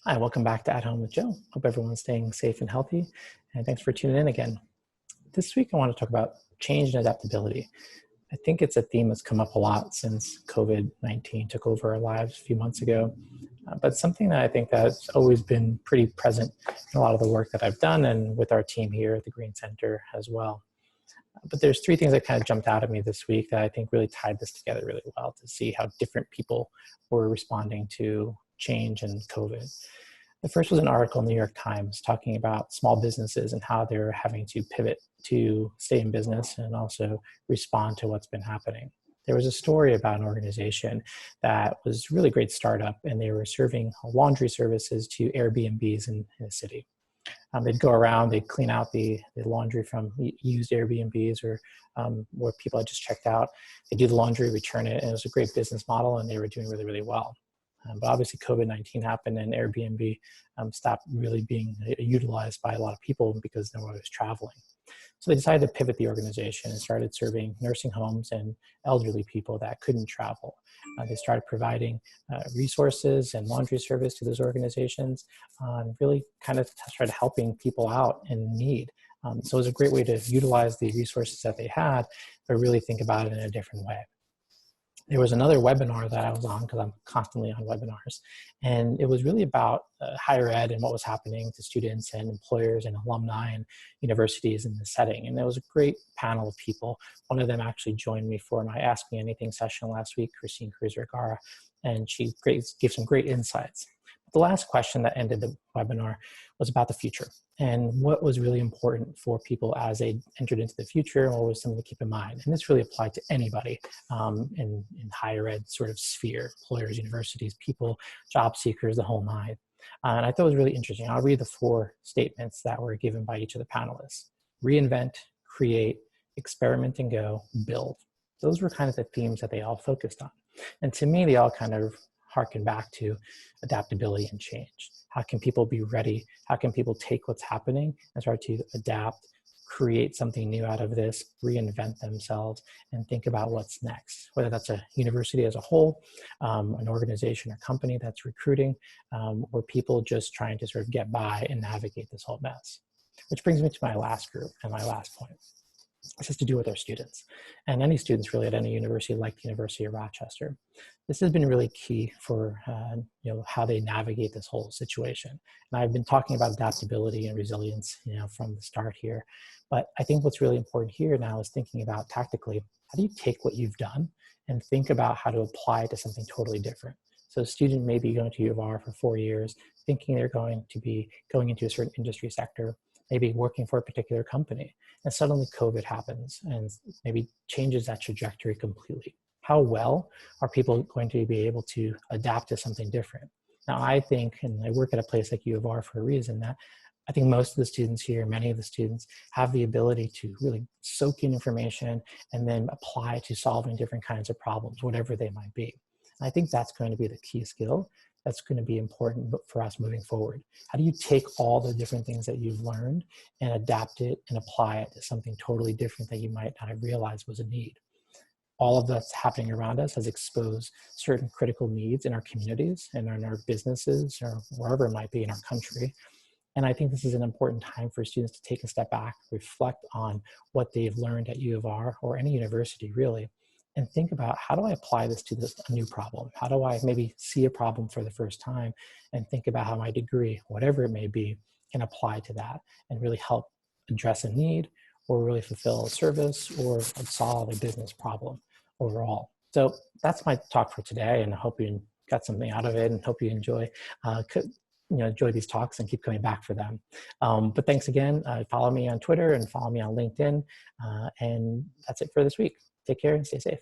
Hi, welcome back to At Home with Joe. Hope everyone's staying safe and healthy, and thanks for tuning in again. This week, I want to talk about change and adaptability. I think it's a theme that's come up a lot since COVID-19 took over our lives a few months ago, but something that I think that's always been pretty present in a lot of the work that I've done and with our team here at the Greene Center as well. But there's three things that kind of jumped out at me this week that I think really tied this together really well to see how different people were responding to change and COVID. The first was an article in the New York Times talking about small businesses and how they're having to pivot to stay in business and also respond to what's been happening. There was a story about an organization that was really great startup, and they were serving laundry services to Airbnbs in a city. They'd go around, they'd clean out the laundry from used Airbnbs or where people had just checked out. They do the laundry, return it, and it was a great business model, and they were doing really, really well. But obviously COVID-19 happened and Airbnb stopped really being utilized by a lot of people because no one was traveling. So they decided to pivot the organization and started serving nursing homes and elderly people that couldn't travel. They started providing resources and laundry service to those organizations and really kind of started helping people out in need. So it was a great way to utilize the resources that they had, but really think about it in a different way. There was another webinar that I was on because I'm constantly on webinars, and it was really about higher ed and what was happening to students and employers and alumni and universities in this setting. And there was a great panel of people. One of them actually joined me for my Ask Me Anything session last week, Christine Cruz-Vergara, and she gave some great insights. The last question that ended the webinar was about the future and what was really important for people as they entered into the future and what was something to keep in mind. And this really applied to anybody in higher ed sort of sphere, employers, universities, people, job seekers, the whole nine. And I thought it was really interesting. I'll read the four statements that were given by each of the panelists. Reinvent, create, experiment and go, build. Those were kind of the themes that they all focused on. And to me, they all kind of harken back to adaptability and change. How can people be ready? How can people take what's happening and start to adapt, create something new out of this, reinvent themselves, and think about what's next, whether that's a university as a whole, an organization or company that's recruiting, or people just trying to sort of get by and navigate this whole mess. Which brings me to my last group and my last point. This has to do with our students and any students really at any university like the University of Rochester. This has been really key for how they navigate this whole situation. And I've been talking about adaptability and resilience from the start here. But I think what's really important here now is thinking about tactically, how do you take what you've done and think about how to apply it to something totally different? So a student may be going to U of R for 4 years, thinking they're going to be going into a certain industry sector, maybe working for a particular company, and suddenly COVID happens and maybe changes that trajectory completely. How well are people going to be able to adapt to something different? Now, I think, and I work at a place like U of R for a reason, that I think most of the students here, many of the students, have the ability to really soak in information and then apply it to solving different kinds of problems, whatever they might be. And I think that's going to be the key skill that's going to be important for us moving forward. How do you take all the different things that you've learned and adapt it and apply it to something totally different that you might not have realized was a need? All of that's happening around us has exposed certain critical needs in our communities and in our businesses or wherever it might be in our country. And I think this is an important time for students to take a step back, reflect on what they've learned at U of R or any university really, and think about, how do I apply this to a new problem? How do I maybe see a problem for the first time and think about how my degree, whatever it may be, can apply to that and really help address a need or really fulfill a service or solve a business problem overall. So that's my talk for today, and I hope you got something out of it and hope you enjoy these talks and keep coming back for them. But thanks again. Follow me on Twitter and follow me on LinkedIn. And that's it for this week. Take care and stay safe.